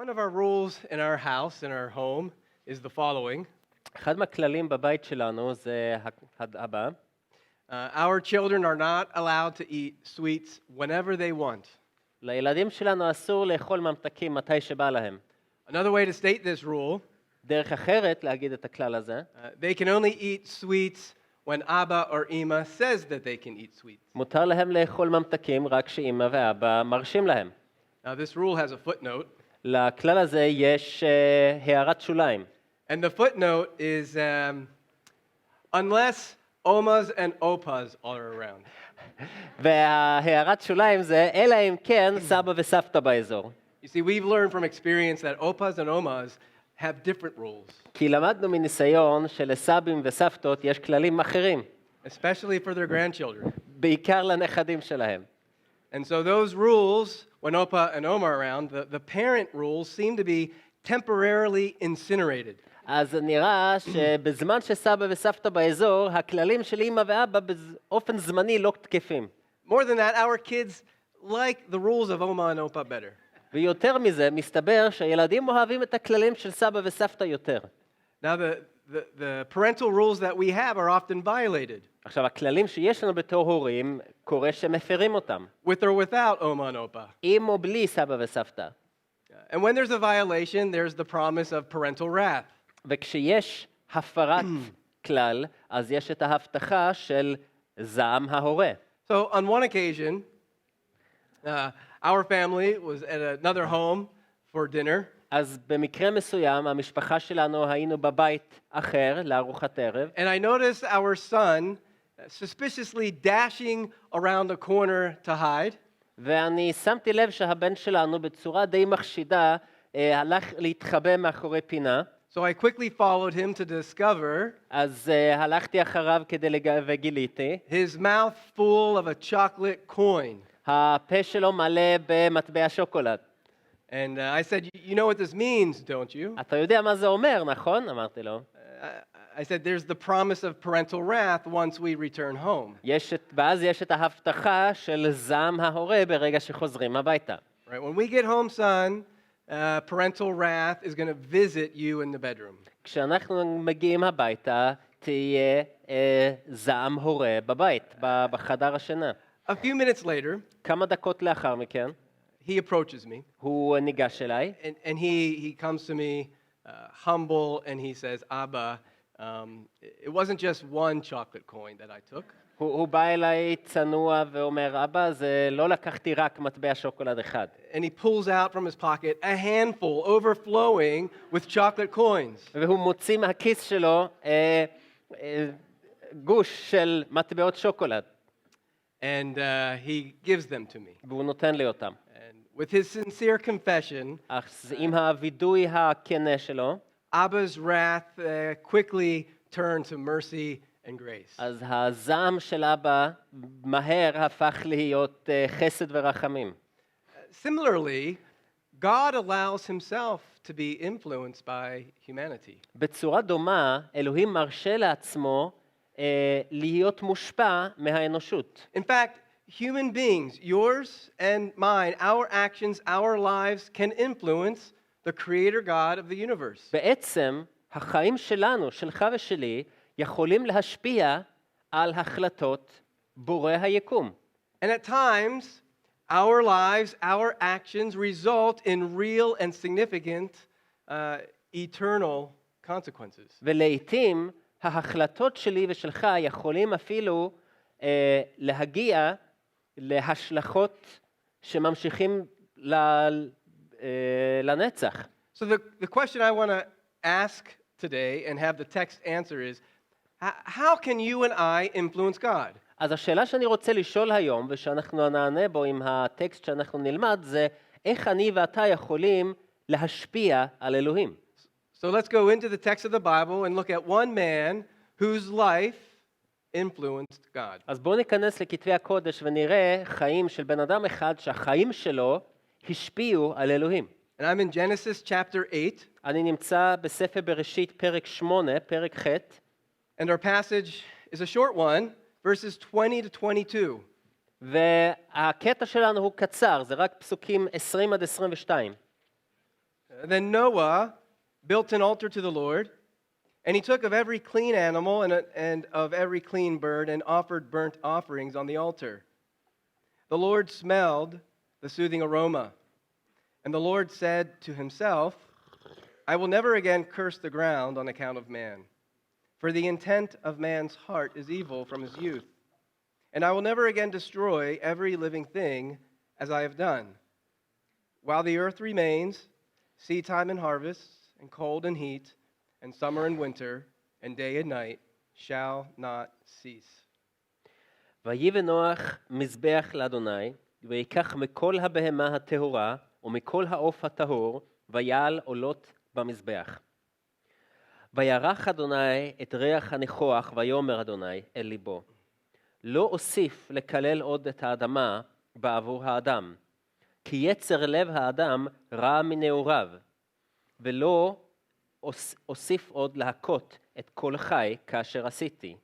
One of our rules in our house, in our home, is the following. אחד מהכללים בבית שלנו זה הבא. Our children are not allowed to eat sweets whenever they want. לילדים שלנו אסור לאכול ממתקים מתי שבא להם. Another way to state this rule, דרך אחרת להגיד את הכלל הזה, they can only eat sweets when Abba or Ima says that they can eat sweets. מותר להם לאכול ממתקים רק שאמא ואבא מרשים להם. Now this rule has a footnote, לכלל הזה יש הערת שוליים. and the footnote is unless Omas and Opas are around. וההערת שוליים זה אלא אם כן סבא וסבתא באזור. You see, we've learned from experience that Opas and Omas have different rules, כי למדנו מניסיון שלסבים וסבתות יש כללים אחרים, especially for their grandchildren. בעיקר לנכדים שלהם. And so those rules, when Opa and Oma are around, the parent rules seem to be temporarily incinerated. אז נראה שבזמן שסבא וסבתא באזור, הכללים של אמא ואבא באופן זמני לא תקפים. More than that, our kids like the rules of Oma and Opa better. ויותר מזה, מסתבר שהילדים אוהבים את הכללים של סבא וסבתא יותר. Now, the parental rules that we have are often violated, עכשיו, הכללים שיש לנו בתור הורים, קורה שמפרים אותם. with or without Oma and Opa. עם או בלי סבא וסבתא. And when there's a violation, there's the promise of parental wrath. וכשיש הפרת כלל, אז יש את ההבטחה של זעם ההורה. So on one occasion, our family was at another home for dinner, אז במקרה מסוים, המשפחה שלנו היינו בבית אחר לארוחת ערב, and I noticed our son suspiciously dashing around the corner to hide. ואני שמתי לב שהבן שלנו בצורה די מחשידה הלך להתחבא מאחורי פינה, So I quickly followed him to discover אז הלכתי אחריו וגיליתי, his mouth full of a chocolate coin. הפה שלו מלא במטבע שוקולד. And I said, you know what this means, don't you? אתה יודע מה זה אומר, נכון? אמרתי לו. I said, there's the promise of parental wrath once we return home. ואז יש את ההבטחה של זעם ההורה ברגע שחוזרים הביתה. Right? When we get home, son, parental wrath is going to visit you in the bedroom. כשאנחנו מגיעים הביתה, תהיה זעם הורה בבית, בחדר השינה. A few minutes later, כמה דקות לאחר מכן, he approaches me, הוא ניגש אליי, and he comes to me humble, and he says, Abba, it wasn't just one chocolate coin that I took. הוא בא אליי צנוע ואומר, אבא, זה לא לקחתי רק מטבע שוקולד אחד. And he pulls out from his pocket a handful overflowing with chocolate coins. והוא מוציא מהכיס שלו גוש של מטבעות שוקולד. And he gives them to me. והוא נותן לי אותם. And with his sincere confession, אז עם הווידוי הכנה שלו, Abba's wrath quickly turned to mercy and grace. אז הזעם של אבא מהר הפך להיות חסד ורחמים. Similarly, God allows himself to be influenced by humanity. בצורה דומה, אלוהים מרשה לעצמו להיות מושפע מהאנושות. In fact, human beings, yours and mine, our actions, our lives can influence the creator God of the universe. בעצם, החיים שלנו, שלך ושלי, יכולים להשפיע על החלטות בורא היקום. And at times, our lives, our actions result in real and significant eternal consequences. ולעיתים, ההחלטות שלי ושלך יכולים אפילו להגיע להשלכות שממשיכים לנצח. So the question I want to ask today and have the text answer is, how can you and I influence God? אז השאלה שאני רוצה לשאול היום, ושאנחנו נענה בו עם הטקסט שאנחנו נלמד, זה איך אני ואתה יכולים להשפיע על אלוהים. So let's go into the text of the Bible and look at one man whose life influenced God. אז בואו ניכנס לכתבי הקודש ונראה חיים של בן אדם אחד שהחיים שלו השפיעו על אלוהים. And I'm in Genesis chapter 8. אני נמצא בספר בראשית פרק 8, פרק ח'. And our passage is a short one, verses 20 to 22. והקטע שלנו הוא קצר, זה רק פסוקים 20 עד 22. Then Noah built an altar to the Lord, and he took of every clean animal and of every clean bird and offered burnt offerings on the altar. The Lord smelled the soothing aroma, and the Lord said to himself, I will never again curse the ground on account of man, for the intent of man's heart is evil from his youth. And I will never again destroy every living thing as I have done. While the earth remains, seedtime and harvest, and cold and heat, and summer and winter, and day and night shall not cease. ויבן נוח מזבח לאדוני, ויקח מכל הבהמה הטהורה ומכל העוף הטהור, ויעל עולות במזבח. וירח אדוני את ריח הניחוח, ויאמר אדוני אל ליבו. לא אוסיף לקלל עוד את האדמה בעבור האדם, כי יצר לב האדם רע מנעוריו, ולא אוסיף עוד להכות את כל חי כאשר עשיתי.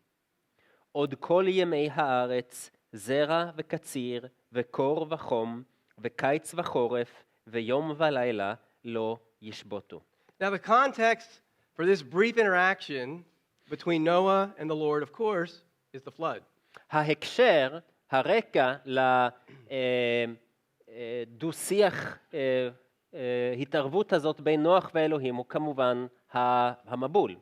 עוד כל ימי הארץ, זרע וקציר, וקור וחום, וקיץ וחורף, ויום ולילה לא ישבותו. Now the context for this brief interaction between Noah and the Lord, of course, is the flood. ההקשר, הרקע לדו-שיח התערבות הזאת בין נוח ואלוהים הוא כמובן המבול.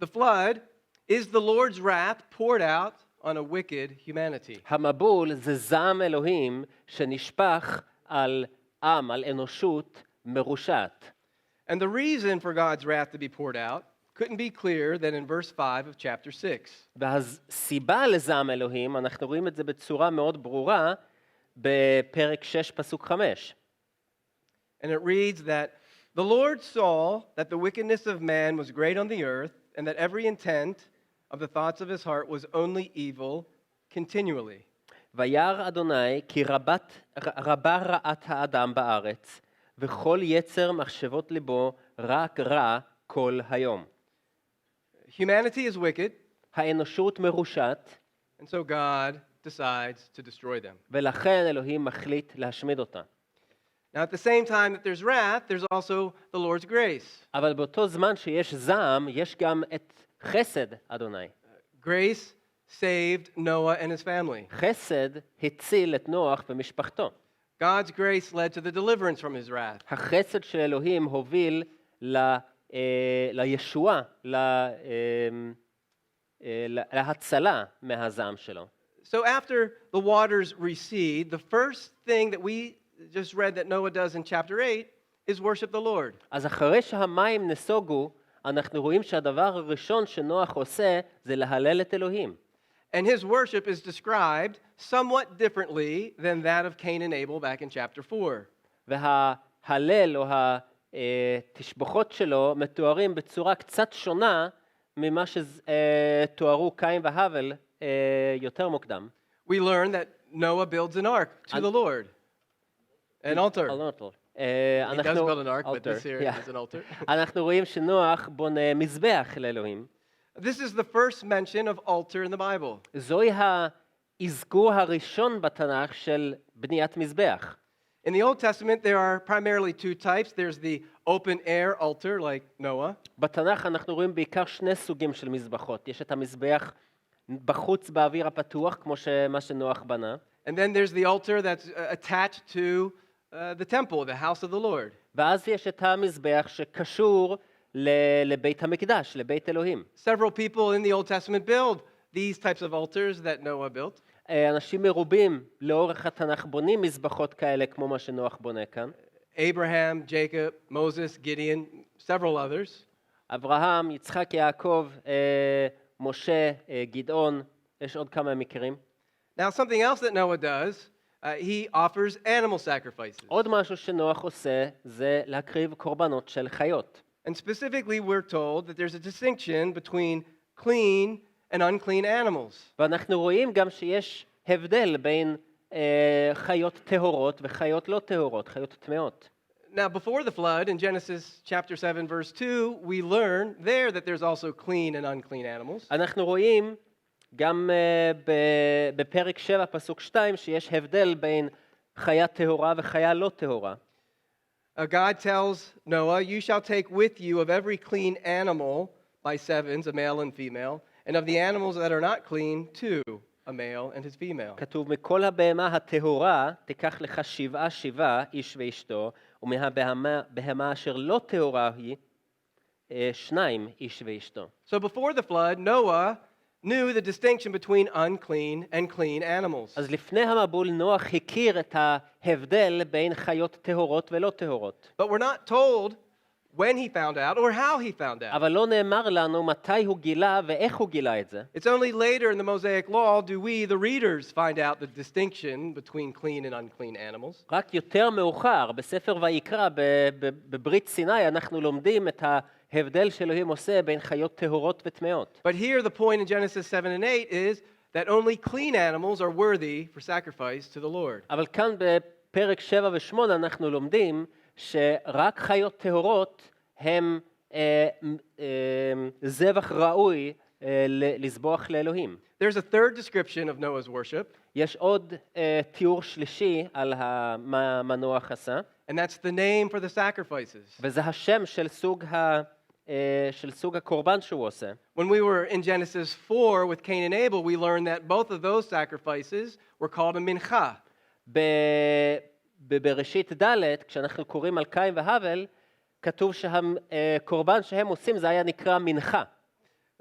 The flood is the Lord's wrath poured out on a wicked humanity. המבול זה זעם אלוהים שנשפך על עם, על אנושות מרושעת. And the reason for God's wrath to be poured out couldn't be clearer than in verse 5 of chapter 6. והסיבה לזעם אלוהים, אנחנו רואים את זה בצורה מאוד ברורה בפרק 6 פסוק 5. And it reads that the Lord saw that the wickedness of man was great on the earth, and that every intent of the thoughts of his heart was only evil continually. וירא אדוני כי רבה רעת האדם בארץ, וכל יצר מחשבות ליבו רק רע כל היום. Humanity is wicked, האנושות מרושעת, and so God decides to destroy them. ולכן אלוהים מחליט להשמיד אותה. Now, at the same time that there's wrath, there's also the Lord's grace. אבל באותו זמן שיש זעם, יש גם את חסד אדוני. Grace saved Noah and his family. חסד הציל את נוח ומשפחתו. God's grace led to the deliverance from his wrath. החסד של אלוהים הוביל לישועה, להצלה מהזעם שלו. So after the waters recede, the first thing that we just read that Noah does in chapter 8 is worship the Lord. אז אחרי שהמים נסוגו, אנחנו רואים שהדבר הראשון שנוח עושה זה להלל את אלוהים. And his worship is described somewhat differently than that of Cain and Abel back in chapter 4. וההלל או התשבחות שלו מתוארים בצורה קצת שונה ממה שתוארו קין והבל יותר מוקדם. We learn that Noah builds an ark to the Lord. An altar. He does build an ark, but this here is an altar. אנחנו רואים שנוח בונה מזבח לאלוהים. This is the first mention of altar in the Bible. זוהי האזכור הראשון בתנ"ך של בניית מזבח. In the Old Testament, there are primarily two types. There's the open air altar, like Noah. בתנ"ך אנחנו רואים בעיקר שני סוגים של מזבחות. יש את המזבח בחוץ באוויר הפתוח, כמו מה שנוח בנה. And then there's the altar that's attached to the temple, the house of the Lord. ואז יש את המזבח שקשור לבית המקדש, לבית אלוהים. Several people in the Old Testament build these types of altars that Noah built. אנשים מרובים לאורך התנ"ך בונים מזבחות כאלה כמו מה שנוח בונה כאן. Abraham, Jacob, Moses, Gideon, several others. אברהם, יצחק, יעקב, משה, גדעון, יש עוד כמה מקרים. Now, something else that Noah does, he offers animal sacrifices. עוד משהו שנוח עושה זה להקריב קורבנות של חיות. And specifically, we're told that there's a distinction between clean and unclean animals. ואנחנו רואים גם שיש הבדל בין חיות טהורות וחיות לא טהורות, חיות טמאות. Now, before the flood, in Genesis chapter 7, verse 2, we learn there that there's also clean and unclean animals. אנחנו רואים גם בפרק 7, פסוק 2, שיש הבדל בין חיה טהורה וחיה לא טהורה. God tells Noah, "You shall take with you of every clean animal by sevens, a male and female, and of the animals that are not clean, two, a male and his female." כתוב, מכל הבהמה הטהורה תיקח לך 7 איש ואשתו, ומהבהמה אשר לא טהורה היא 2 איש ואשתו. So before the flood, Noah knew the distinction between unclean and clean animals. אז לפני המבול נוח הכיר את ההבדל בין חיות טהורות ולא טהורות. But we're not told when he found out or how he found out. אבל לא נאמר לנו מתי הוא גילה ואיך הוא גילה את זה. It's only later in the Mosaic Law do we, the readers, find out the distinction between clean and unclean animals. רק יותר מאוחר, בספר ויקרא, בברית סיני, אנחנו לומדים את ההבדל שאלוהים עושה בין חיות טהורות וטמאות. But here the point in Genesis 7 and 8 is that only clean animals are worthy for sacrifice to the Lord. אבל כאן בפרק 7 ו8 אנחנו לומדים שרק חיות טהורות הם זבח ראוי לזבוח לאלוהים. There's a third description of Noah's worship, יש עוד תיאור שלישי על מה נוח עשה, and that's the name for the sacrifices. וזה השם של סוג הקורבן שהוא עושה. When we were in Genesis 4 with Cain and Abel, we learned that both of those sacrifices were called a mincha. בבראשית ד', כשאנחנו קוראים על קין והבל, כתוב שהקורבן שהם עושים זה היה נקרא מנחה.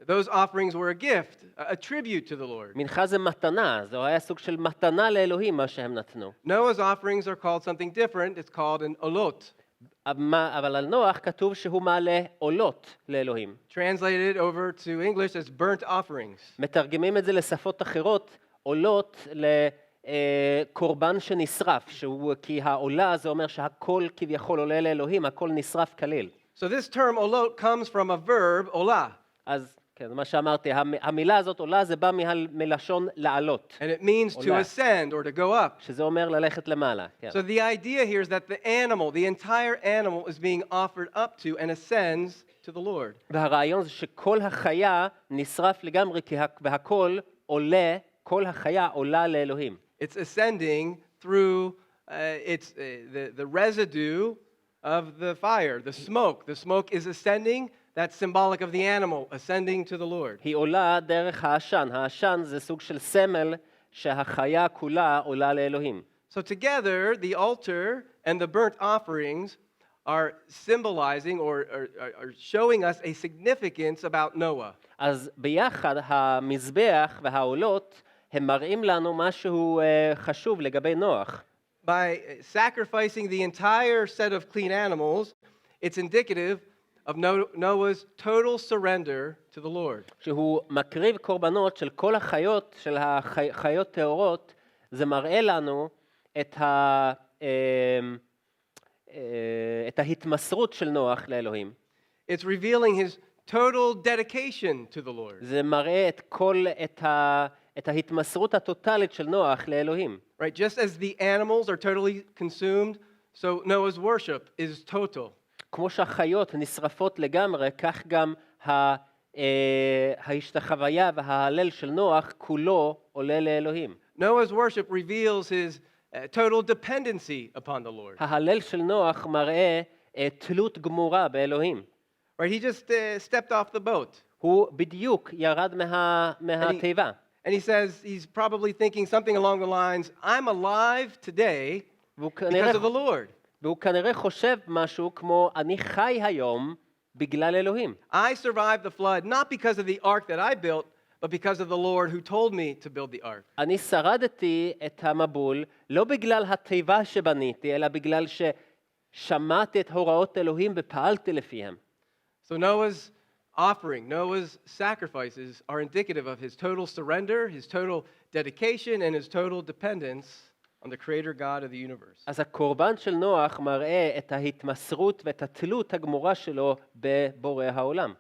Those offerings were a gift, a tribute to the Lord. מנחה זה מתנה, זה היה סוג של מתנה לאלוהים מה שהם נתנו. Noah's offerings are called something different. It's called an olot. אבל על נוח כתוב שהוא מעלה עולות לאלוהים. Translated over to English as burnt offerings. מתרגמים את זה לשפות אחרות, עולות לקורבן שנשרף, כי העולה זה אומר שהכל כביכול עולה לאלוהים, הכל נשרף כליל. So this term olot comes from a verb, olah. אז כן, מה שאמרתי, המילה הזאת עולה זה בא מלשון לעלות. And it means to Olah. ascend or to go up. שזה אומר ללכת למעלה. כן. So the idea here is that the animal, the entire animal is being offered up to and ascends to the Lord. והרעיון זה שכל החיה נשרף לגמרי, והכל עולה, כל החיה עולה לאלוהים. It's ascending through the residue of the fire, the smoke. The smoke is ascending. That's symbolic of the animal ascending to the Lord. היא עולה דרך העשן. העשן זה סוג של סמל שהחיה כולה עולה לאלוהים. So together, the altar and the burnt offerings are symbolizing or are showing us a significance about Noah. אז ביחד המזבח והעולות הם מראים לנו משהו חשוב לגבי נוח. By sacrificing the entire set of clean animals, it's indicative of Noah's total surrender to the Lord. שהוא מקריב קורבנות של כל החיות, של החיות טהורות, זה מראה לנו את ההתמסרות של נוח לאלוהים. It's revealing his total dedication to the Lord. זה מראה את ההתמסרות הטוטלית של נוח לאלוהים. Right, just as the animals are totally consumed, so Noah's worship is total. כמו שהחיות נשרפות לגמרי, כך גם ההשתחוויה וההלל של נוח כולו עולה לאלוהים. Noah's worship reveals his total dependency upon the Lord. ההלל של נוח מראה תלות גמורה באלוהים. Right, he just stepped off the boat. הוא בדיוק ירד מהתיבה. And he says he's probably thinking something along the lines, I'm alive today because of the Lord. והוא כנראה חושב משהו כמו, אני חי היום בגלל אלוהים. I survived the flood not because of the ark that I built, but because of the Lord who told me to build the ark. אני שרדתי את המבול לא בגלל התיבה שבניתי, אלא בגלל ששמעתי את הוראות אלוהים ופעלתי לפיהם. So Noah's offering, Noah's sacrifices are indicative of his total surrender, his total dedication, and his total dependence on the creator God of the universe. אז הקורבן של נוח מראה את ההתמסרות ואת התלות הגמורה שלו בבורא העולם.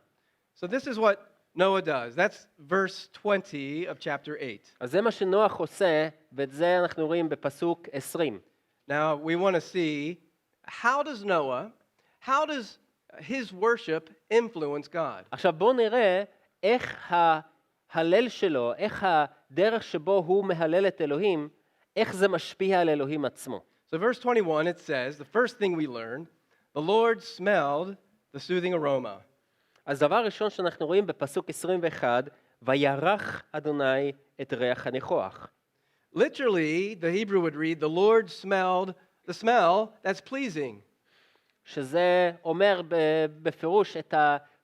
So this is what Noah does. That's verse 20 of chapter 8. אז זה מה שנוח עושה, ואת זה אנחנו רואים בפסוק 20. Now we want to see how does his worship influence God? עכשיו בואו נראה איך ההלל שלו, איך הדרך שבו הוא מהלל את אלוהים, איך זה משפיע על אלוהים עצמו. So verse 21 it says, the first thing we learn the Lord smelled the soothing aroma. אז דבר ראשון שאנחנו רואים בפסוק 21, וירח אדוני את ריח הניחוח. Literally, the Hebrew would read, the Lord smelled the smell that's pleasing. שזה אומר בפירוש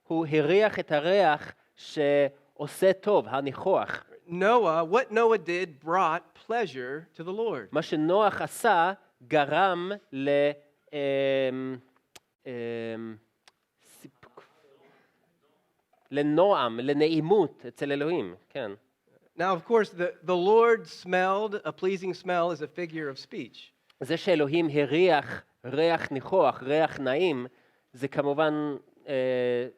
הוא הריח את הריח שעושה טוב, הניחוח. What Noah did brought pleasure to the Lord. מה שנוח עשה גרם לנועם, לנעימות אצל אלוהים, כן. Now, of course, the Lord smelled, a pleasing smell is a figure of speech. זה שאלוהים הריח ריח ניחוח, ריח נעים, זה כמובן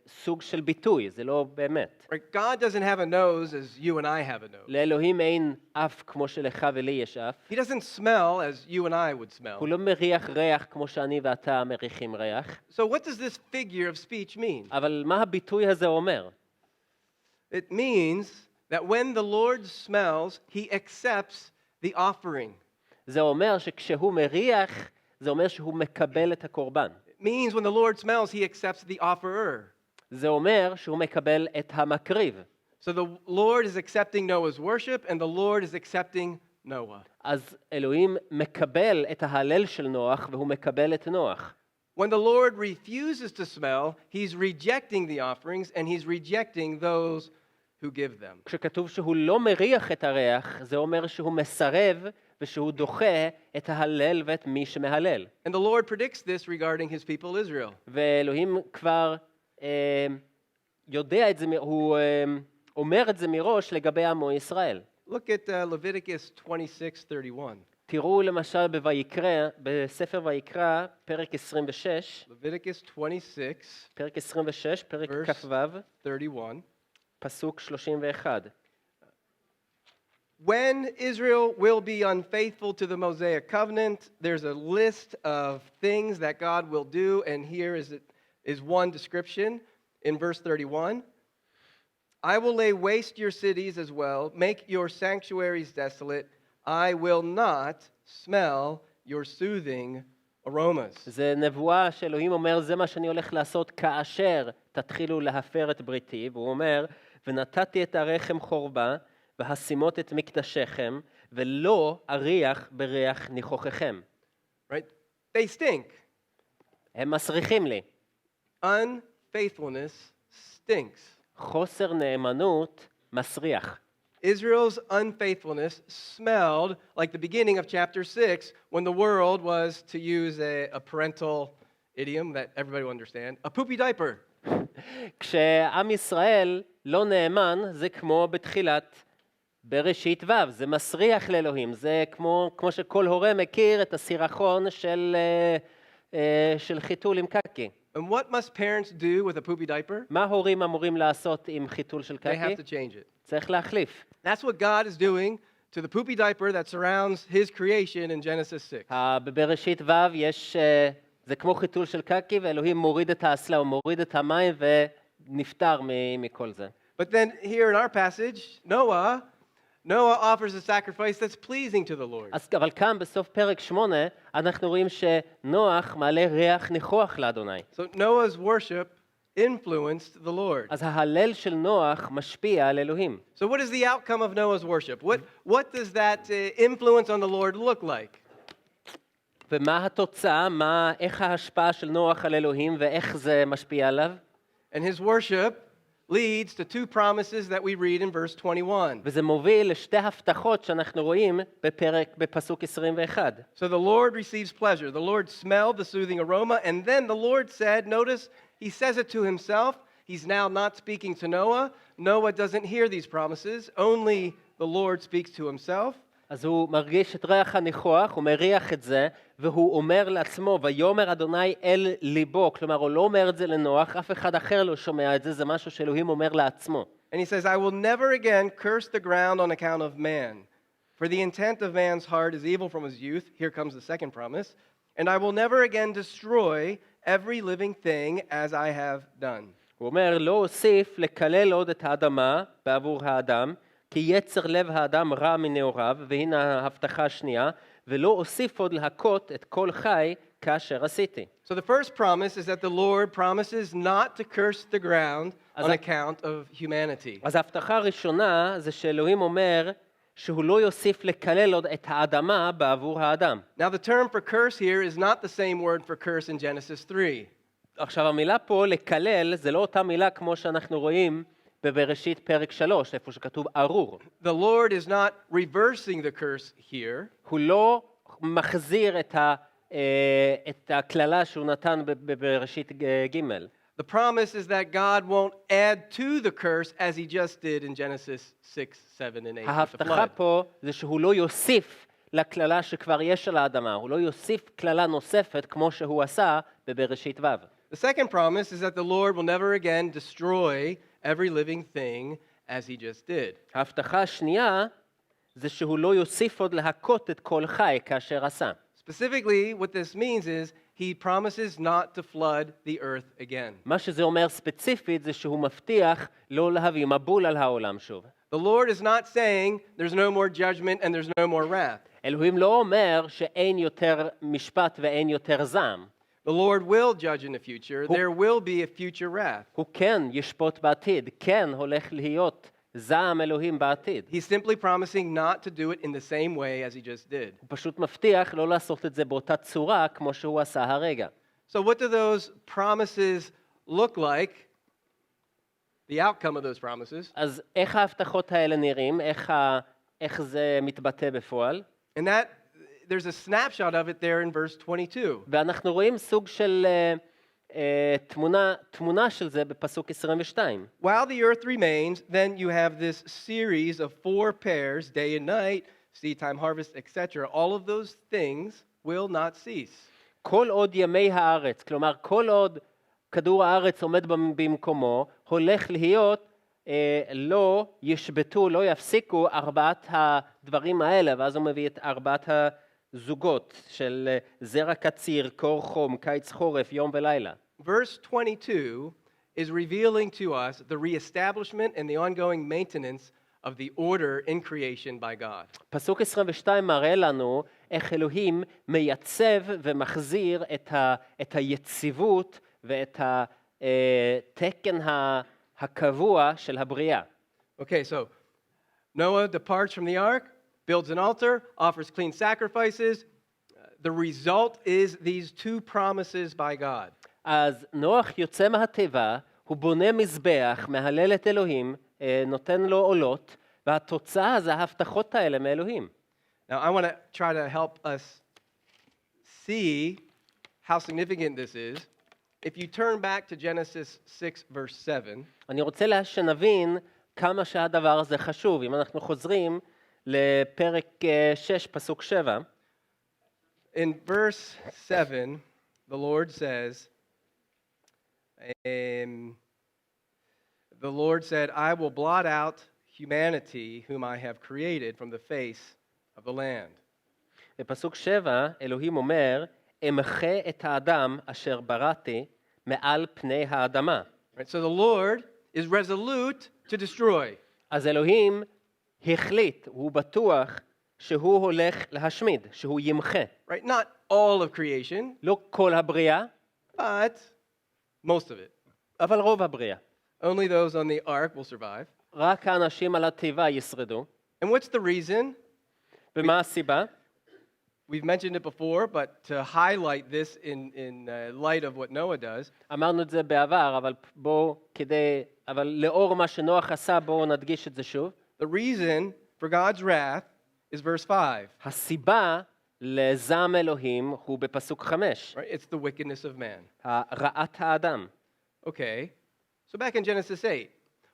סוג של ביטוי, זה לא באמת. Right? God doesn't have a nose as you and I have a nose. לאלוהים אין אף כמו שלך ולי יש אף. He doesn't smell as you and I would smell. הוא לא מריח ריח כמו שאני ואתה מריחים ריח. So what does this figure of speech mean? אבל מה הביטוי הזה אומר? It means that when the Lord smells, he accepts the offering. זה אומר שכשהוא מריח, זה אומר שהוא מקבל את הקורבן. It means when the Lord smells, he accepts the offerer. זה אומר שהוא מקבל את המקריב. So the Lord is accepting Noah's worship and the Lord is accepting Noah. אז אלוהים מקבל את ההלל של נוח והוא מקבל את נוח. When the Lord refuses to smell, he's rejecting the offerings and he's rejecting those who give them. כשכתוב שהוא לא מריח את הריח, זה אומר שהוא מסרב ושהוא דוחה את ההלל ואת מי שמהלל. And the Lord predicts this regarding his people Israel. ואלוהים כבר יודע את זה, הוא אומר את זה מראש לגבי עמו ישראל. Look at Leviticus 26:31. תראו למשל בספר ויקרא, פרק 26, Leviticus 26, פרק 26, פרק Verse כ"ו, 31. פסוק 31. When Israel will be unfaithful to the Mosaic covenant, there's a list of things that God will do, and here is one description in verse 31. I will lay waste your cities as well, make your sanctuaries desolate. I will not smell your soothing aromas. זה נבואה שאלוהים אומר, זה מה שאני הולך לעשות כאשר תתחילו להפר את בריתי, והוא אומר, ונתתי את הרחם חורבה, והשימות את מקדשכם, ולא אריח בריח ניחוחכם. Right? They stink. הם מסריחים לי. Unfaithfulness stinks. חוסר נאמנות מסריח. Israel's unfaithfulness smelled like the beginning of chapter 6 when the world was, to use a parental idiom that everybody will understand, a poopy diaper. כשעם ישראל לא נאמן, זה כמו בתחילת בראשית ו', זה מסריח לאלוהים, זה כמו שכל הורה מכיר את הסירחון של חיתול עם קקי. And what must parents do with a poopy diaper? מה הורים אמורים לעשות עם חיתול של They have קקי? to change it. צריך להחליף. That's what God is doing to the poopy diaper that surrounds his creation in Genesis 6. בבראשית ו' יש, זה כמו חיתול של קקי, ואלוהים מוריד את האסלה, הוא מוריד את המים ונפטר מכל זה. But then here in our passage, Noah offers a sacrifice that's pleasing to the Lord. אבל כאן בסוף פרק 8, אנחנו רואים שנוח מעלה ריח ניחוח לאדוני. So Noah's worship influenced the Lord. אז ההלל של נוח משפיע על אלוהים. So what is the outcome of Noah's worship? What does that influence on the Lord look like? ומה התוצאה, איך ההשפעה של נוח על אלוהים ואיך זה משפיע עליו? And his worship leads to two promises that we read in verse 21. וזה מוביל לשתי הבטחות שאנחנו רואים בפסוק 21. So the Lord receives pleasure. The Lord smelled the soothing aroma, and then the Lord said, notice, he says it to himself. He's now not speaking to Noah. Noah doesn't hear these promises. Only the Lord speaks to himself. אז הוא מרגיש את ריח הניחוח, הוא מריח את זה, והוא אומר לעצמו, ויאמר אדוני אל ליבו, כלומר הוא לא אומר את זה לנוח, אף אחד אחר לא שומע את זה, זה משהו שאלוהים אומר לעצמו. And he says, I will never again curse the ground on account of man. For the intent of man's heart is evil from his youth. Here comes the second promise. And I will never again destroy every living thing as I have done. הוא אומר, לא אוסיף לקלל עוד את האדמה בעבור האדם, כי יצר לב האדם רע מנעוריו, והנה ההבטחה השנייה, ולא אוסיף עוד להכות את כל חי כאשר עשיתי. So the first promise is that the Lord promises not to curse the ground on account of humanity. אז ההבטחה הראשונה זה שאלוהים אומר שהוא לא יוסיף לקלל עוד את האדמה בעבור האדם. Now the term for curse here is not the same word for curse in Genesis 3. עכשיו המילה פה לקלל זה לא אותה מילה כמו שאנחנו רואים בבראשית פרק 3, איפה שכתוב ארור. The Lord is not reversing the curse here. הוא לא מחזיר את הכללה שהוא נתן בבראשית ג'. The promise is that God won't add to the curse as he just did in Genesis 6, 7, and 8 with the ההבטחה flood. פה זה שהוא לא יוסיף לכללה שכבר יש על האדמה, הוא לא יוסיף כללה נוספת כמו שהוא עשה בבראשית ו'. The second promise is that the Lord will never again destroy every living thing as he just did. ההבטחה השנייה זה שהוא לא יוסיף עוד להכות את כל חי כאשר עשה. Specifically, what this means is he promises not to flood the earth again. מה שזה אומר ספציפית זה שהוא מבטיח לא להביא מבול על העולם שוב. The Lord is not saying there's no more judgment and there's no more wrath. אלוהים לא אומר שאין יותר משפט ואין יותר זעם. The Lord will judge in the future. There will be a future wrath. הוא כן ישפוט בעתיד, כן הולך להיות זעם אלוהים בעתיד. He's simply promising not to do it in the same way as he just did. הוא פשוט מבטיח לא לעשות את זה באותה צורה כמו שהוא עשה הרגע. So what do those promises look like? The outcome of those promises. אז איך ההבטחות האלה נראים? איך זה מתבטא בפועל? And that there's a snapshot of it there in verse 22. ואנחנו רואים סוג של תמונה של זה בפסוק 22. While the earth remains, then you have this series of 4 pairs, day and night, seed time, harvest, etc. All of those things will not cease. כל עוד ימי הארץ, כלומר כל עוד כדור הארץ עומד במקומו, הולך להיות לא ישבתו, לא יפסיקו 4 הדברים האלה, ואז הוא מביא את 4 הזוגות של זרע קציר, קור חום, קיץ חורף, יום ולילה. Verse 22 is revealing to us the reestablishment and the ongoing maintenance of the order in creation by God. פסוק 22 מראה לנו איך אלוהים מייצב ומחזיר את היציבות ואת התקן הקבוע של הבריאה. Okay, so Noah departs from the ark, builds an altar, offers clean sacrifices. The result is these 2 promises by God. אז נוח יוצא מהתיבה, הוא בונה מזבח, מהלל את אלוהים, נותן לו עולות, והתוצאה זה ההבטחות האלה מאלוהים. Now, I want to try to help us see how significant this is. If you turn back to Genesis 6, verse 7, אני רוצה שנבין כמה שהדבר הזה חשוב. אם אנחנו חוזרים לפרק 6, פסוק 7, in verse 7, the Lord says, the Lord said, I will blot out humanity whom I have created from the face of the land. בפסוק 7, אלוהים אומר, אמחה את האדם אשר בראתי מעל פני האדמה. Right, so the Lord is resolute to destroy. אז אלוהים החליט, הוא בטוח שהוא הולך להשמיד, שהוא ימחה. Right, not all of creation, לא כל הבריאה, but most of it. אבל רוב הבריאה. Only those on the ark will survive. רק האנשים על התיבה ישרדו. And what's the reason? ומה הסיבה? We've mentioned it before, but to highlight this in light of what Noah does, אמרנו את זה בעבר, אבל לאור מה שנוח עשה, בואו נדגיש את זה שוב. the reason for God's wrath is verse 5. הסיבה לזעם אלוהים הוא בפסוק 5. Right? It's the wickedness of man. רעת האדם. Okay, so back in Genesis 8,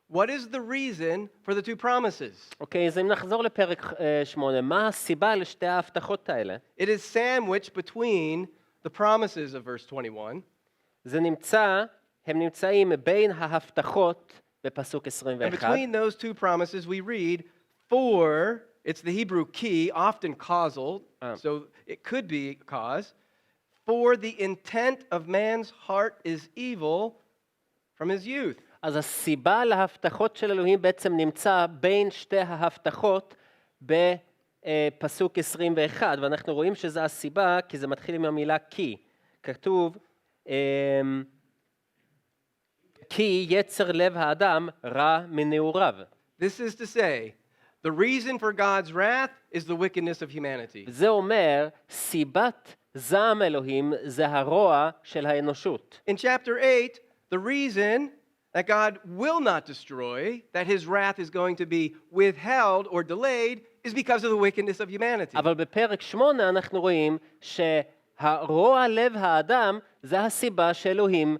what is the reason for the 2 promises? אוקיי, אז אם נחזור לפרק 8, מה הסיבה לשתי ההבטחות האלה? It is sandwiched between the promises of verse 21 הם נמצאים בין ההבטחות בפסוק and 21. between those 2 promises we read for, it's the Hebrew key, often causal, so it could be cause, for the intent of man's heart is evil from his youth. אז הסיבה להבטחות של אלוהים בעצם נמצא בין שתי ההבטחות בפסוק 21, ואנחנו רואים שזה הסיבה כי זה מתחיל עם המילה כי. כתוב, כי יצר לב האדם רע מנעוריו. This is to say, the reason for God's wrath is the wickedness of humanity. זה אומר, סיבת זעם אלוהים זה הרוע של האנושות. In chapter 8, the reason that God will not destroy, that his wrath is going to be withheld or delayed, is because of the wickedness of humanity. אבל בפרק 8 אנחנו רואים שהרוע לב האדם זה הסיבה שאלוהים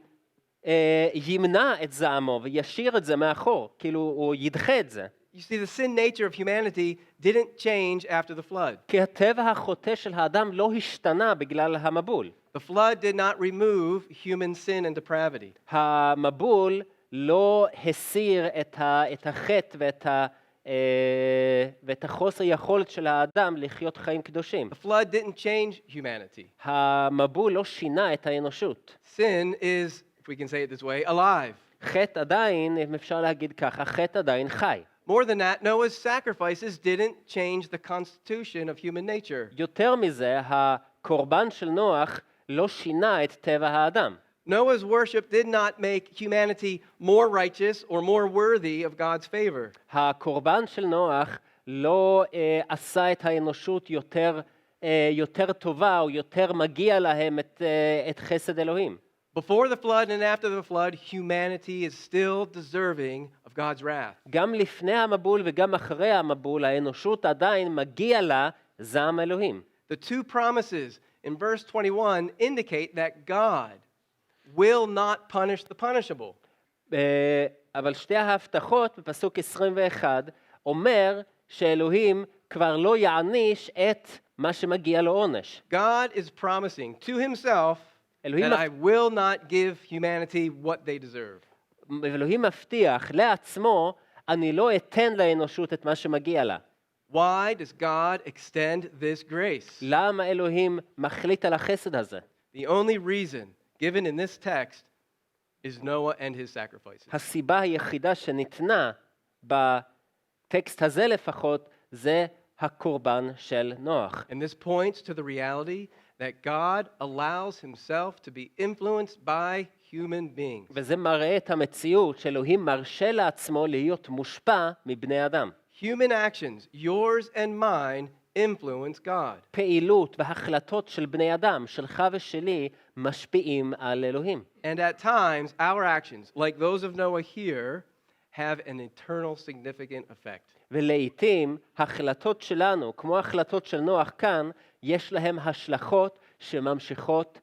ימנע את זעמו וישאיר את זה מאחור, כאילו הוא ידחה את זה. You see, the sin nature of humanity didn't change after the flood. כי הטבע החוטא של האדם לא השתנה בגלל המבול. The flood did not remove human sin and depravity. המבול לא הסיר את החטא ואת החוסר יכולת של האדם לחיות חיים קדושים. The flood didn't change humanity. המבול לא שינה את האנושות. Sin is, if we can say it this way, alive. חטא עדיין, אם אפשר להגיד ככה, חטא עדיין חי. More than that, Noah's sacrifices didn't change the constitution of human nature. יותר מזה, הקורבן של נוח לא שינה את טבע האדם. Noah's worship did not make humanity more righteous or more worthy of God's favor. הקורבן של נוח לא עשה את האנושות יותר טובה או יותר מגיע להם את חסד אלוהים. Before the flood and after the flood, humanity is still deserving of God's wrath. גם לפני המבול וגם אחרי המבול, האנושות עדיין מגיע לה זעם אלוהים. The two promises in verse 21 indicate that God will not punish the punishable. אבל שתי ההבטחות בפסוק 21 אומר שאלוהים כבר לא יעניש את מה שמגיע לו עונש. God is promising to himself אלוהים that I will not give humanity what they deserve. אלוהים מבטיח לעצמו, אני לא אתן לאנושות את מה שמגיע לה. Why does God extend this grace? למה אלוהים מחליט על החסד הזה? The only reason given in this text is Noah and his sacrifices. הסיבה היחידה שניתנה בטקסט הזה לפחות, זה הקורבן של נוח. And this points to the reality that God allows himself to be influenced by human beings. וזה מראה את המציאות שאלוהים מרשה לעצמו להיות מושפע מבני אדם. Human actions, yours and mine, influence God. פעילות והחלטות של בני אדם, שלך ושלי, משפיעים על אלוהים. And at times, our actions, like those of Noah here, have an eternal significant effect. ולעיתים, החלטות שלנו, כמו החלטות של נוח כאן, יש להם השלכות שממשיכות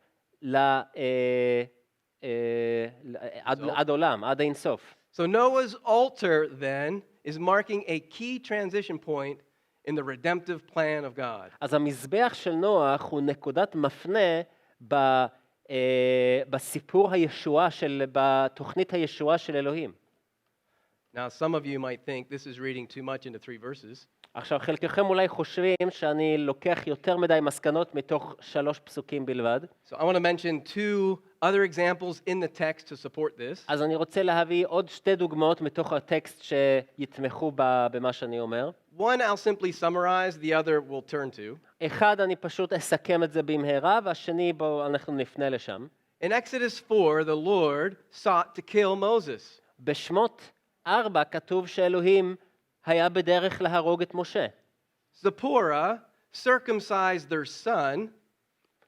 עד עולם, עד אינסוף. So Noah's altar, then, is marking a key transition point in the redemptive plan of God. אז המזבח של נוח הוא נקודת מפנה בסיפור הישועה בתוכנית הישועה של אלוהים. Now, some of you might think this is reading too much into 3 verses. עכשיו, חלקכם אולי חושבים שאני לוקח יותר מדי מסקנות מתוך 3 פסוקים בלבד. So I want to mention 2 other examples in the text to support this. אז אני רוצה להביא עוד 2 דוגמאות מתוך הטקסט שיתמכו במה שאני אומר. One I'll simply summarize, the other we'll turn to. אחד, אני פשוט אסכם את זה במהרה, והשני, בואו אנחנו נפנה לשם. In Exodus 4, the Lord sought to kill Moses. בשמות 4 כתוב שאלוהים היה בדרך להרוג את משה. Zipporah circumcised their son,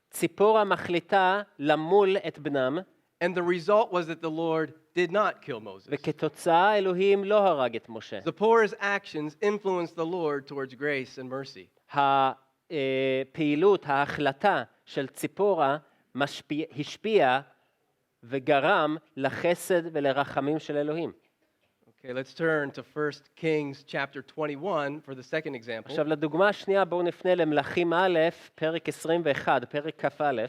ציפורה מחליטה למול את בנם, and the result was that the Lord did not kill Moses. וכתוצאה אלוהים לא הרג את משה. Zipporah's actions influenced the Lord towards grace and mercy. הפעילות, ההחלטה של ציפורה השפיעה וגרם לחסד ולרחמים של אלוהים. Okay, let's turn to 1 Kings chapter 21 for the second example. עכשיו לדוגמה השנייה בואו נפנה למלכים א', פרק 21, פרק כ"א.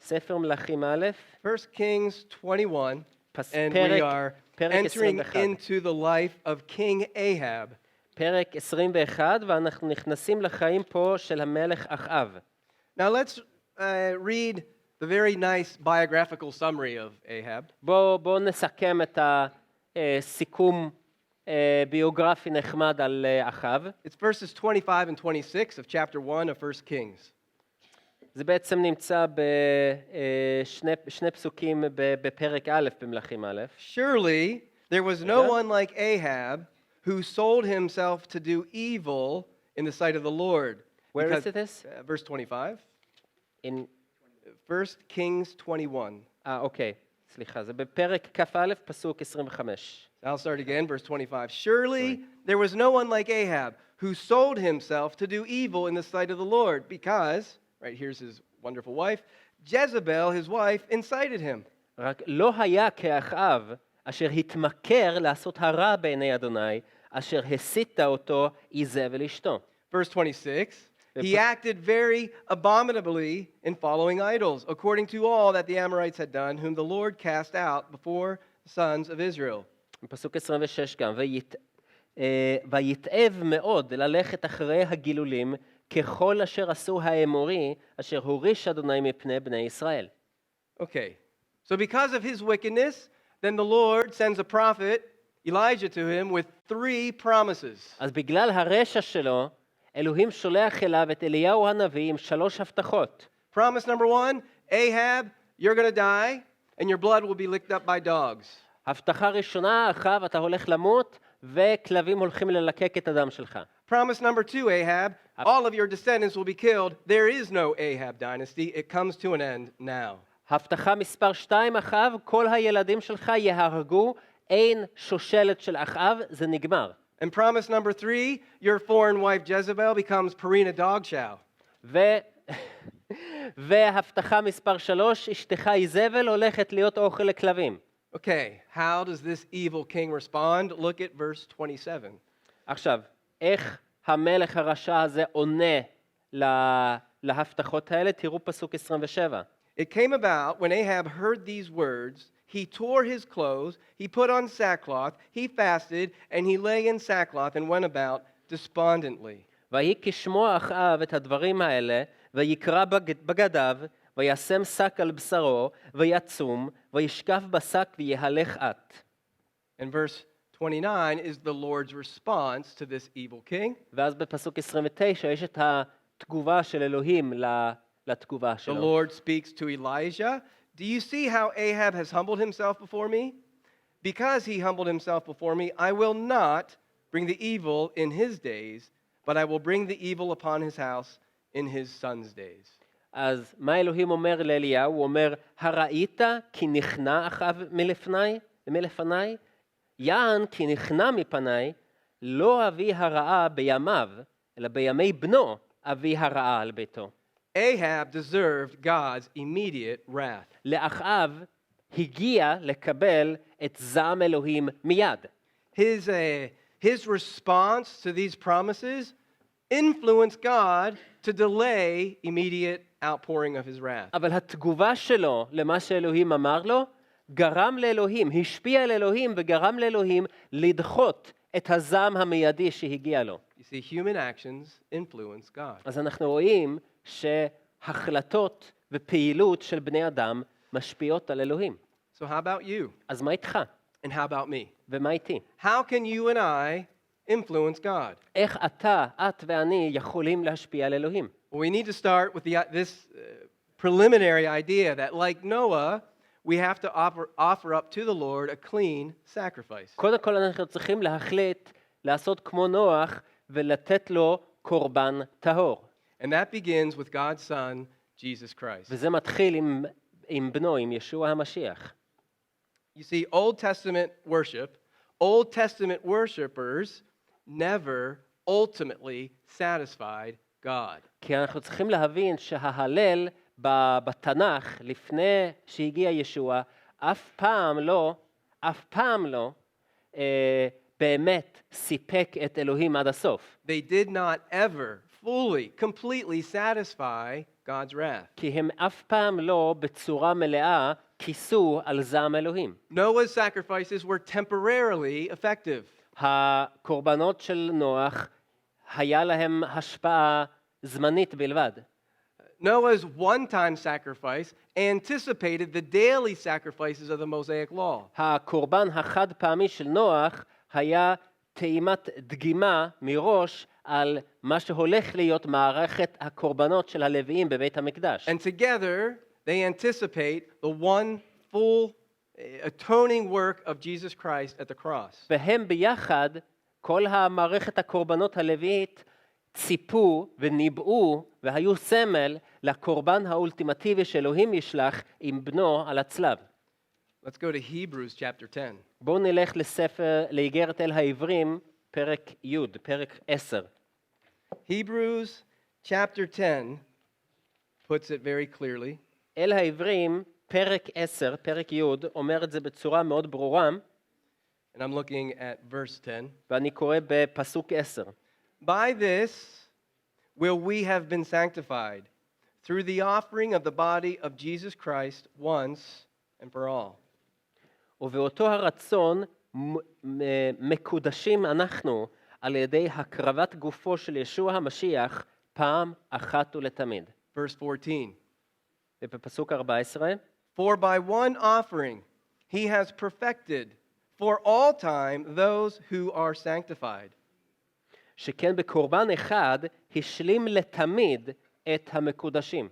ספר מלכים א', 1 Kings 21, and we פרק are entering 21. into the life of King Ahab. פרק 21, ואנחנו נכנסים לחיים פה של המלך אחאב. Now let's read the very nice biographical summary of Ahab. בואו נסכם את הסיכום ביוגרפי נחמד על אחאב. It's verses 25 and 26 of chapter 1 of 1 Kings. זה בעצם נמצא בשני פסוקים בפרק א' במלכים א'. Surely there was no one like Ahab who sold himself to do evil in the sight of the Lord. Where Because- is it this? Verse 25. In... 1 Kings 21. אוקיי, סליחה, זה בפרק כ"א, פסוק 25. I'll start again, verse 25. Surely there was no one like Ahab who sold himself to do evil in the sight of the Lord because, right, here's his wonderful wife, Jezebel, his wife, incited him. רק לא היה כאחאב, אשר התמכר לעשות הרע בעיני אדוני, אשר הסיתה אותו איזבל אשתו. Verse 26. He acted very abominably in following idols, according to all that the Amorites had done, whom the Lord cast out before the sons of Israel. בפסוק 26 גם, ויתאב מאוד ללכת אחרי הגילולים, ככל אשר עשו האמורי, אשר הוריש אדוני מפני בני ישראל. Okay, so because of his wickedness, then the Lord sends a prophet, Elijah, to him with 3 promises. אז בגלל הרשע שלו, אלוהים שולח אליו את אליהו הנביא עם 3 הבטחות. Promise number 1, Ahab, you're going to die, and your blood will be licked up by dogs. הבטחה ראשונה, אחאב, אתה הולך למות, וכלבים הולכים ללקק את הדם שלך. Promise number 2, Ahab, all of your descendants will be killed. There is no Ahab dynasty. It comes to an end now. הבטחה מספר 2, אחאב, כל הילדים שלך יהרגו, אין שושלת של אחאב, זה נגמר. And promise number 3, your foreign wife Jezebel becomes Purina dog chow. והבטחה מספר 3, אשתך איזבל הולכת להיות אוכל לכלבים. Okay, how does this evil king respond? Look at verse 27. עכשיו, איך המלך הרשע הזה עונה להבטחות האלה? תראו פסוק 27. It came about when Ahab heard these words, he tore his clothes, he put on sackcloth, he fasted, and he lay in sackcloth and went about despondently. ויהי כשמוע אחאב את הדברים האלה, ויקרא בגדיו, וישם שק על בשרו, ויצום, וישכב בשק ויהלך אט. And verse 29 is the Lord's response to this evil king. ואז בפסוק 29 יש את התגובה של אלוהים לתגובה The שלו. Lord speaks to Elijah. Do you see how Ahab has humbled himself before me? Because he humbled himself before me, I will not bring the evil in his days, but I will bring the evil upon his house in his son's days. אז מה אלוהים אומר לאליהו? הוא אומר, הראית כי נכנע אחאב מלפני? יען כי נכנע מפני, לא אביא הרעה בימיו, אלא בימי בנו אביא הרעה על ביתו. Ahab deserved God's immediate wrath. לאחאב הגיע לקבל את זעם אלוהים מיד. His response to these promises influenced God to delay immediate outpouring of his wrath. אבל התגובה שלו למה שאלוהים אמר לו, גרם לאלוהים, השפיע על אלוהים וגרם לאלוהים לדחות את הזעם המיידי שהגיע לו. You see, human actions influence God. אז אנחנו רואים שהחלטות ופעילות של בני אדם משפיעות על אלוהים. So how about you? אז מה איתך? And how about me? ומה איתי? How can you and I influence God? איך אתה, את ואני יכולים להשפיע על אלוהים? Well, we need to start with this preliminary idea that, like Noah, we have to offer up to the Lord a clean sacrifice. קודם כל אנחנו צריכים להחליט לעשות כמו נוח ולתת לו קורבן טהור. And that begins with God's Son, Jesus Christ. וזה מתחיל עם בנו, עם ישוע המשיח. You see, Old Testament worshipers never ultimately satisfied God. כי אנחנו צריכים להבין שההלל בתנ"ך, לפני שהגיע ישוע, אף פעם לא באמת סיפק את אלוהים עד הסוף. They did not ever fully, completely satisfy God's wrath. כי הם אף פעם לא בצורה מלאה כיסו על זעם אלוהים. Noah's sacrifices were temporarily effective. הקורבנות של נוח היה להם השפעה זמנית בלבד. Noah's one-time sacrifice anticipated the daily sacrifices of the Mosaic law. הקורבן החד פעמי של נוח היה טעימת דגימה מראש על מה שהולך להיות מערכת הקורבנות של הלוויים בבית המקדש. And together, they anticipate the one full atoning work of Jesus Christ at the cross. והם ביחד, כל המערכת הקורבנות הלוויית, ציפו וניבאו והיו סמל לקורבן האולטימטיבי שאלוהים ישלח עם בנו על הצלב. Let's go to Hebrews chapter 10. בואו נלך לאיגרת אל העברים, פרק י', פרק 10. Hebrews chapter 10 puts it very clearly. אל העברים, פרק 10, פרק י', אומר את זה בצורה מאוד ברורה, And I'm looking at verse 10. ואני קורא בפסוק 10. By this will we have been sanctified through the offering of the body of Jesus Christ once and for all. ובאותו הרצון מקודשים אנחנו על ידי הקרבת גופו של ישוע המשיח פעם אחת ולתמיד. Verse 14. ובפסוק 14, For by one offering he has perfected for all time those who are sanctified. שכן בקורבן אחד השלים לתמיד את המקודשים.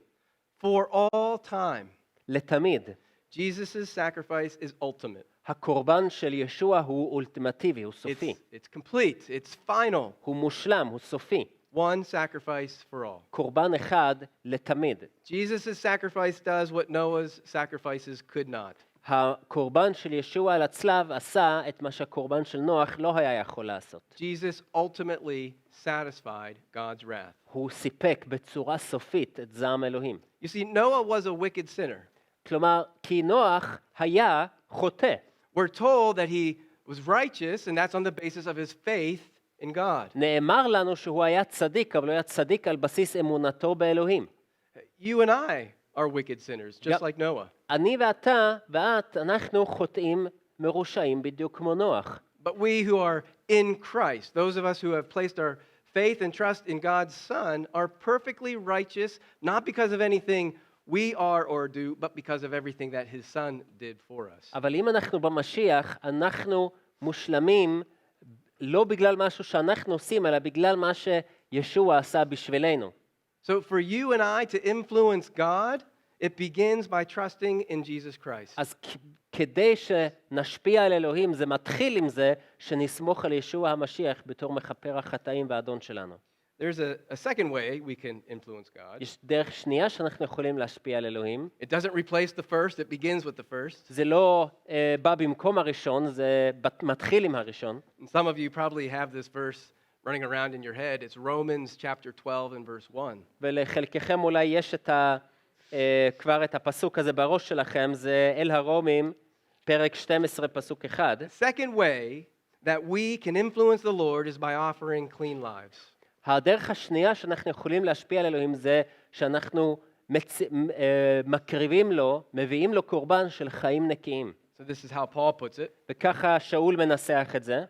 For all time. לתמיד. Jesus' sacrifice is ultimate. הקורבן של ישוע הוא אולטימטיבי, הוא סופי. It's complete. It's final. הוא מושלם, הוא סופי. One sacrifice for all. קורבן אחד לתמיד. Jesus' sacrifice does what Noah's sacrifices could not. הקורבן של ישוע על הצלב עשה את מה שהקורבן של נוח לא היה יכול לעשות. Jesus ultimately satisfied God's wrath. הוא סיפק בצורה סופית את זעם אלוהים. You see, Noah was a wicked sinner. כלומר, כי נוח היה חוטא. We're told that he was righteous, and that's on the basis of his faith in God. נאמר לנו שהוא היה צדיק, אבל הוא היה צדיק על בסיס אמונתו באלוהים. You and I are wicked sinners, just like Noah. אני ואתה ואת, אנחנו חוטאים מרושעים בדיוק כמו נוח. But we who are in Christ, those of us who have placed our faith and trust in God's Son, are perfectly righteous, not because of anything we are or do, but because of everything that his Son did for us. אבל אם אנחנו במשיח, אנחנו מושלמים לא בגלל משהו שאנחנו עושים, אלא בגלל מה שישוע עשה בשבילנו. So for you and I to influence God, it begins by trusting in Jesus Christ. אז כדי שנשפיע על אלוהים, זה מתחיל עם זה שנסמוך על ישוע המשיח בתור מכפר החטאים והאדון שלנו. There's a second way we can influence God. יש דרך שנייה שאנחנו יכולים להשפיע על אלוהים. It doesn't replace the first, it begins with the first. זה לא בא במקום הראשון, זה מתחיל עם הראשון. And some of you probably have this verse running around in your head. It's Romans chapter 12 and verse 1. ולחלקכם אולי יש כבר את הפסוק הזה בראש שלכם, זה אל הרומים, פרק 12, פסוק 1. The second way that we can influence the Lord is by offering clean lives. הדרך השנייה שאנחנו יכולים להשפיע על אלוהים זה שאנחנו מקריבים לו, מביאים לו קורבן של חיים נקיים. So this is how Paul puts it. וככה שאול מנסח את זה.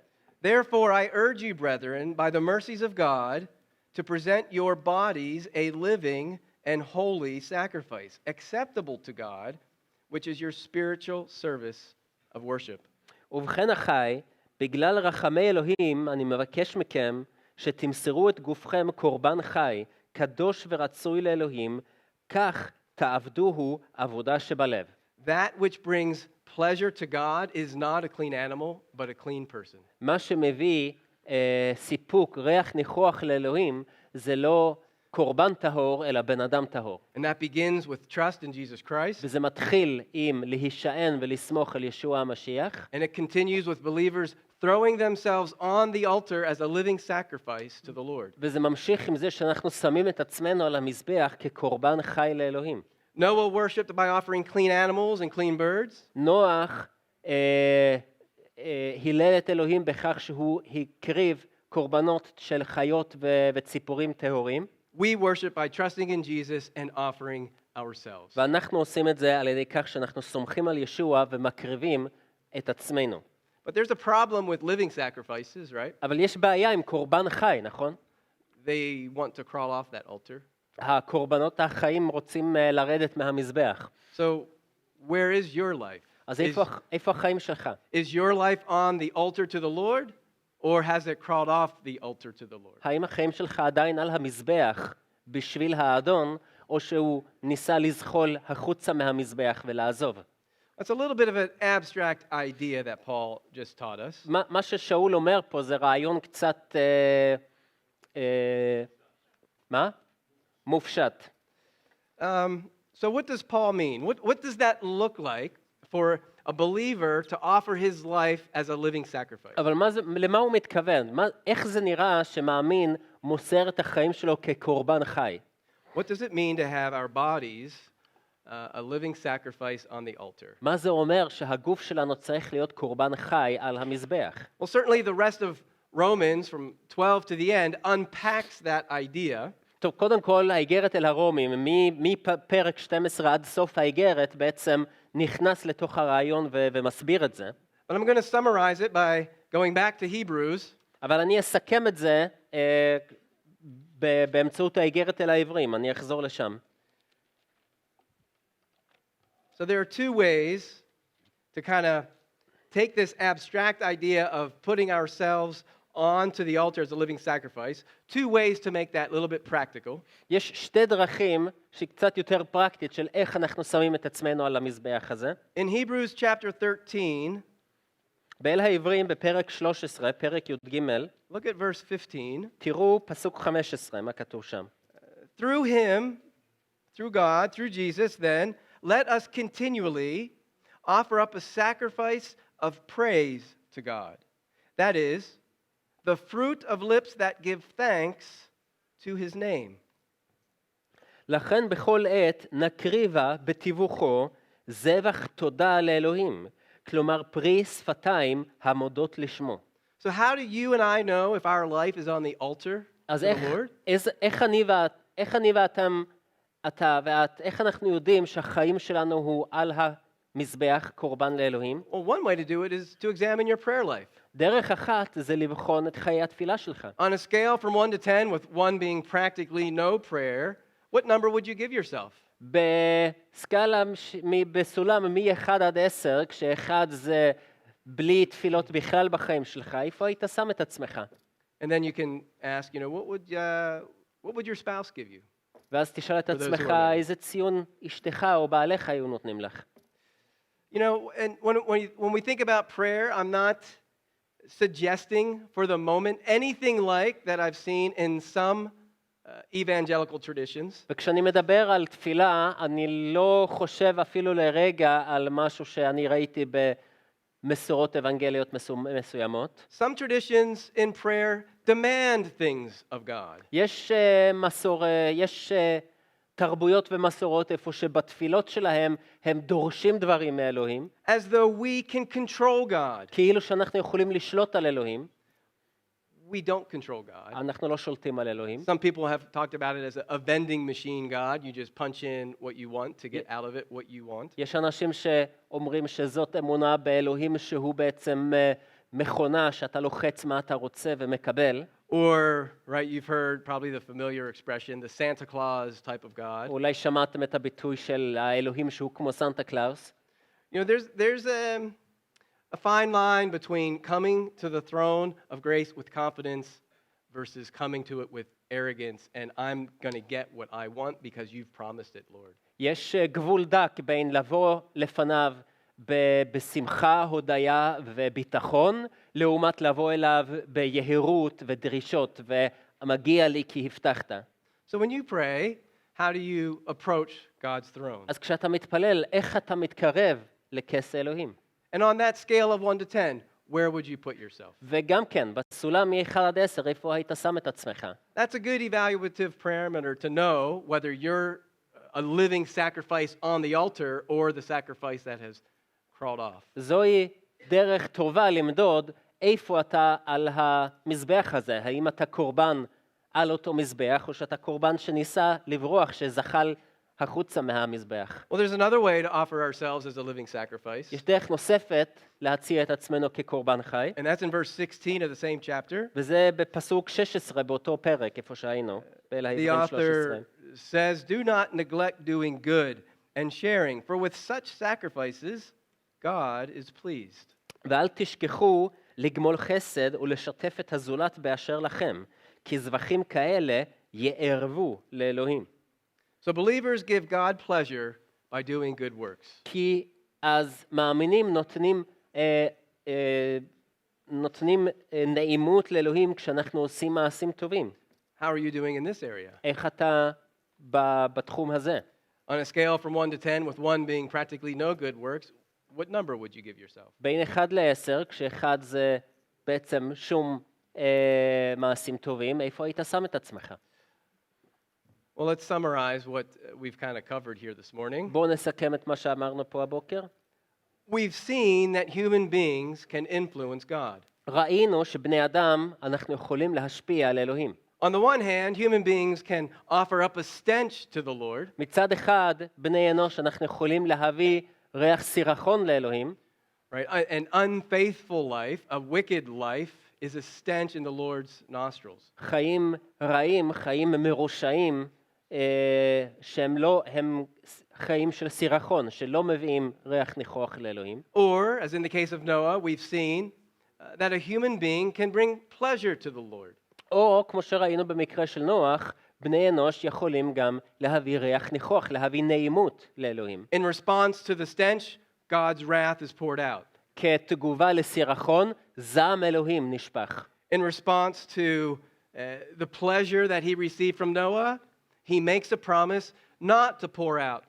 Therefore I urge you, brethren, by the mercies of God, to present your bodies a living and holy sacrifice, acceptable to God, which is your spiritual service of worship. ובכן אחי, בגלל רחמי אלוהים, אני מבקש מכם שתמסרו את גופכם קורבן חי, קדוש ורצוי לאלוהים, כך תעבדוהו עבודה שבלב. That which brings pleasure to God is not a clean animal, but a clean person. מה שמביא סיפוק, ריח ניחוח לאלוהים, זה לא קורבן טהור, אלא בן אדם טהור. And that begins with trust in Jesus Christ. וזה מתחיל עם להישען ולסמוך על ישוע המשיח. And it continues with believers throwing themselves on the altar as a living sacrifice to the Lord. וזה ממשיך עם זה שאנחנו שמים את עצמנו על המזבח כקורבן חי לאלוהים. Noah worshipped by offering clean animals and clean birds. נוח הילל את אלוהים בכך שהוא הקריב קורבנות של חיות וציפורים טהורים. We worship by trusting in Jesus and offering ourselves. ואנחנו עושים את זה על ידי כך שאנחנו סומכים על ישוע ומקריבים את עצמנו. But there's a problem with living sacrifices, right? אבל יש בעיה עם קורבן חי, נכון? They want to crawl off that altar. הקורבנות החיים רוצים לרדת מהמזבח. So where is your life? אז איפה החיים שלך? Is your life on the altar to the Lord, or has it crawled off the altar to the Lord? האם החיים שלך עדיין על המזבח בשביל האדון, או שהוא ניסה לזחול החוצה מהמזבח ולעזוב? That's a little bit of an abstract idea that Paul just taught us. מה ששאול אומר פה זה רעיון קצת, מה? מופשט. So what does Paul mean? What does that look like for a believer to offer his life as a living sacrifice? אבל למה הוא מתכוון? איך זה נראה שמאמין מוסר את החיים שלו כקורבן חי? What does it mean to have our bodies a living sacrifice on the altar? מה זה אומר שהגוף שלנו צריך להיות קורבן חי על המזבח? Well, certainly the rest of Romans from 12 to the end unpacks that idea. טוב, קודם כל, האיגרת אל הרומים, מפרק 12 עד סוף האיגרת, בעצם נכנס לתוך הרעיון ומסביר את זה. But I'm going to summarize it by going back to Hebrews. אבל אני אסכם את זה באמצעות האיגרת אל העברים, אני אחזור לשם. So there are two ways to kind of take this abstract idea of putting ourselves onto the altar as a living sacrifice, two ways to make that a little bit practical. יש שתי דרכים שקצת יותר פרקטית של איך אנחנו שמים את עצמנו על המזבח הזה. In Hebrews chapter 13, באל העברים בפרק 13, פרק י"ג, look at verse 15. תראו פסוק 15, מה כתוב שם. Through him, through God, through Jesus, then, let us continually offer up a sacrifice of praise to God. That is, the fruit of lips that give thanks to his name. לכן בכל עת נקריבה בתיווכו זבח תודה לאלוהים, כלומר פרי שפתיים המודות לשמו. So how do you and I know if our life is on the altar to אז the Lord? איך אני ואתה ואת, איך אנחנו יודעים שהחיים שלנו הוא על המזבח קורבן לאלוהים? Well, one way to do it is to examine your prayer life. דרך אחת זה לבחון את חיי התפילה שלך. On a scale from 1 to 10, with 1 being practically no prayer, what number would you give yourself? בסקאלה, בסולם מ-1 עד 10, כשאחד זה בלי תפילות בכלל בחיים שלך, איפה היית שם את עצמך? And then you can ask, what would your spouse give you? ואז תשאל את For those who עצמך are איזה ציון אשתך או בעליך היו נותנים לך. You know, and when we think about prayer, I'm not suggesting for the moment anything like that I've seen in some evangelical traditions. וכשאני מדבר על תפילה, אני לא חושב אפילו לרגע על משהו שאני ראיתי במסורות אבנגליות מסוימות. Some traditions in prayer demand things of God. יש תרבויות ומסורות איפה שבתפילות שלהם הם דורשים דברים מאלוהים. As though we can control God. כאילו שאנחנו יכולים לשלוט על אלוהים. We don't control God. אנחנו לא שולטים על אלוהים. Some people have talked about it as a vending machine God. You just punch in what you want to get out of it what you want. יש אנשים שאומרים שזאת אמונה באלוהים שהוא בעצם מכונה שאתה לוחץ מה אתה רוצה ומקבל. Or, right, you've heard probably the familiar expression, the Santa Claus type of God. אולי שמעתם את הביטוי של האלוהים שהוא כמו סנטה קלאוס. You know, there's a fine line between coming to the throne of grace with confidence versus coming to it with arrogance and I'm going to get what I want because you've promised it, Lord. יש גבול דק בין לבוא לפניו בשמחה, הודיה וביטחון, לעומת לבוא אליו ביהירות ודרישות, ומגיע לי כי הבטחת. So when you pray, how do you approach God's throne? אז כשאתה מתפלל, איך אתה מתקרב לכס האלוהים? And on that scale of 1 to 10, where would you put yourself? וגם כן, בסולם מ-1 עד 10, איפה היית שם את עצמך? That's a good evaluative parameter to know whether you're a living sacrifice on the altar or the sacrifice that has crawled off. זוהי דרך טובה למדוד איפה אתה על המזבח הזה, האם אתה קורבן על אותו מזבח, או שאתה קורבן שניסה לברוח, שזחל החוצה מהמזבח. Well, there's another way to offer ourselves as a living sacrifice. יש דרך נוספת להציע את עצמנו כקורבן חי, And that's in verse 16 of the same chapter. וזה בפסוק 16 באותו פרק, איפה שהיינו, באל The העברים 13. author says, "Do not neglect doing good and sharing, for with such sacrifices God is pleased." ואל תשכחו לגמול חסד ולשתף את הזולת באשר לכם, כי זבחים כאלה יערבו לאלוהים. So believers give God pleasure by doing good works. כי אז מאמינים נותנים נעימות לאלוהים כשאנחנו עושים מעשים טובים. How are you doing in this area? איך אתה בתחום הזה? On a scale from 1 to 10, with 1 being practically no good works, what number would you give yourself? בין 1 ל-10, כשאחד זה בעצם שום מעשים טובים, איפה היית שם את עצמך? Well, let's summarize what we've kind of covered here this morning. בואו נסכם את מה שאמרנו פה הבוקר. We've seen that human beings can influence God. ראינו שבני אדם אנחנו יכולים להשפיע על אלוהים. On the one hand, human beings can offer up a stench to the Lord. מצד אחד, בני אנוש אנחנו יכולים להביא ריח סירחון לאלוהים. Right? An unfaithful life, a wicked life, is a stench in the Lord's nostrils. חיים רעים, חיים מרושעים, שהם לא, הם חיים של סירחון, שלא מביאים ריח ניחוח לאלוהים. Or, as in the case of Noah, we've seen that a human being can bring pleasure to the Lord. או, כמו שראינו במקרה של נוח, בני אנוש יכולים גם להביא ריח ניחוח, להביא נעימות לאלוהים. In response to the stench, God's wrath is poured out. כתגובה לסירחון, זעם אלוהים נשפך. In response to the pleasure that he received from Noah, he makes a promise not to pour out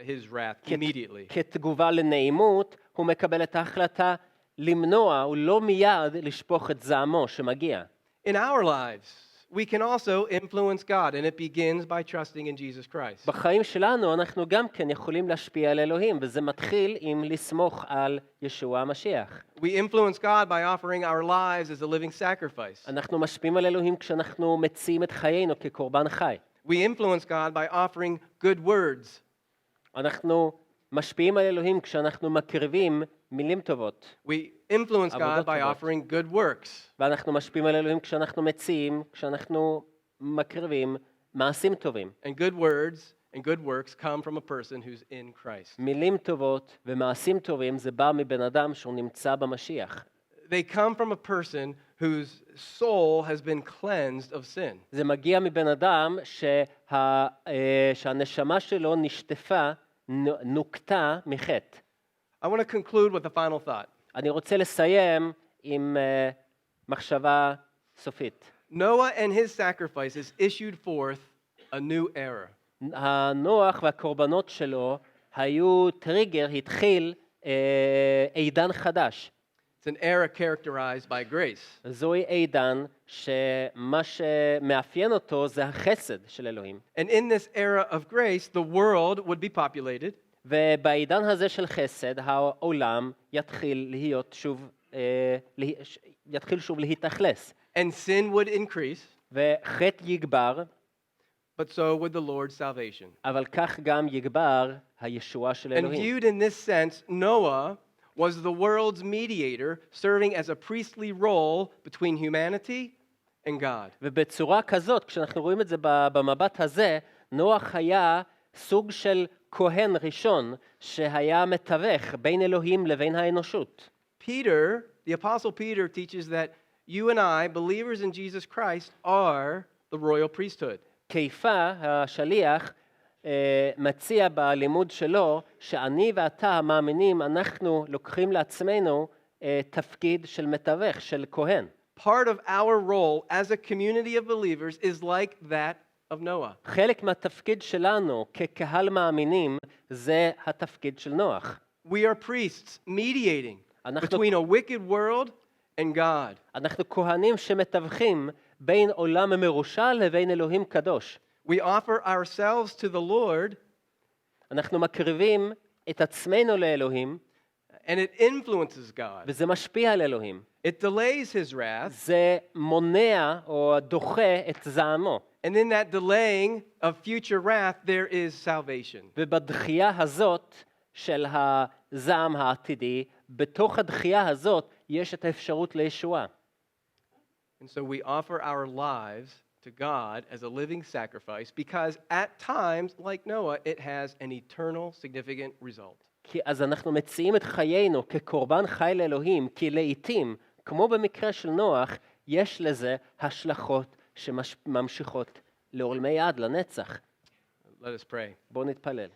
his wrath immediately. כתגובה לנעימות, הוא מקבל את ההחלטה למנוע ולא מיד לשפוך את זעמו שמגיע. In our lives, we can also influence God, and it begins by trusting in Jesus Christ. בחיים שלנו אנחנו גם כן יכולים להשפיע על אלוהים, וזה מתחיל עם לסמוך על ישוע המשיח. We influence God by offering our lives as a living sacrifice. אנחנו משפיעים על אלוהים כשאנחנו מציעים את חיינו כקורבן חי. We influence God by offering good words. אנחנו משפיעים על אלוהים כשאנחנו מקריבים מילים טובות. We influence God by offering good works. ואנחנו משפיעים על אלוהים כשאנחנו מציעים, כשאנחנו מקריבים מעשים טובים. And good words and good works come from a person who's in Christ. מילים טובות ומעשים טובים זה בא מבן אדם שהוא נמצא במשיח. They come from a person whose soul has been cleansed of sin. זה מגיע מבן אדם שהנשמה שלו נשטפה, נוקטה מחטא. I want to conclude with a final thought. אני רוצה לסיים עם מחשבה סופית. Noah and his sacrifices issued forth a new era. הנוח והקורבנות שלו היו טריגר, התחיל עידן חדש. It's an era characterized by grace. זוהי עידן שמה שמאפיין אותו זה החסד של אלוהים. And in this era of grace, the world would be populated. ובעידן הזה של חסד, העולם יתחיל שוב להתאכלס. And sin would increase, וחטא יגבר, but so would the Lord's salvation. אבל כך גם יגבר הישועה של And אלוהים. viewed in this sense, Noah was the world's mediator, serving as a priestly role between humanity and God. ובצורה כזאת, כשאנחנו רואים את זה במבט הזה, נוח היה סוג של כהן ראשון שהיה מתווך בין אלוהים לבין האנושות. Peter, the apostle Peter, teaches that you and I, believers in Jesus Christ, are the royal priesthood. כיפה, השליח, מציע בלימוד שלו שאני ואתה המאמינים, אנחנו לוקחים לעצמנו תפקיד של מתווך, של כהן. Part of our role as a community of believers is like that of Noah. חלק מהתפקיד שלנו כקהל מאמינים זה התפקיד של נוח. We are priests mediating between a wicked world and God. אנחנו כהנים שמתווכים בין עולם מרושע לבין אלוהים קדוש. We offer ourselves to the Lord, אנחנו מקריבים את עצמנו לאלוהים, and it influences God. וזה משפיע על אלוהים. It delays his wrath, זה מונע או דוחה את זעמו. and in that delaying of future wrath, there is salvation. ובדחייה הזאת של הזעם העתידי, בתוך הדחייה הזאת יש את האפשרות לישועה. And so we offer our lives to God as a living sacrifice because at times, like Noah, it has an eternal significant result. כי אז אנחנו מציעים את חיינו כקורבן חי לאלוהים, כי לעתים כמו במקרה של נוח, יש לזה השלכות שממשיכות לעולמי עד, לנצח. Let us pray. בואו נתפלל.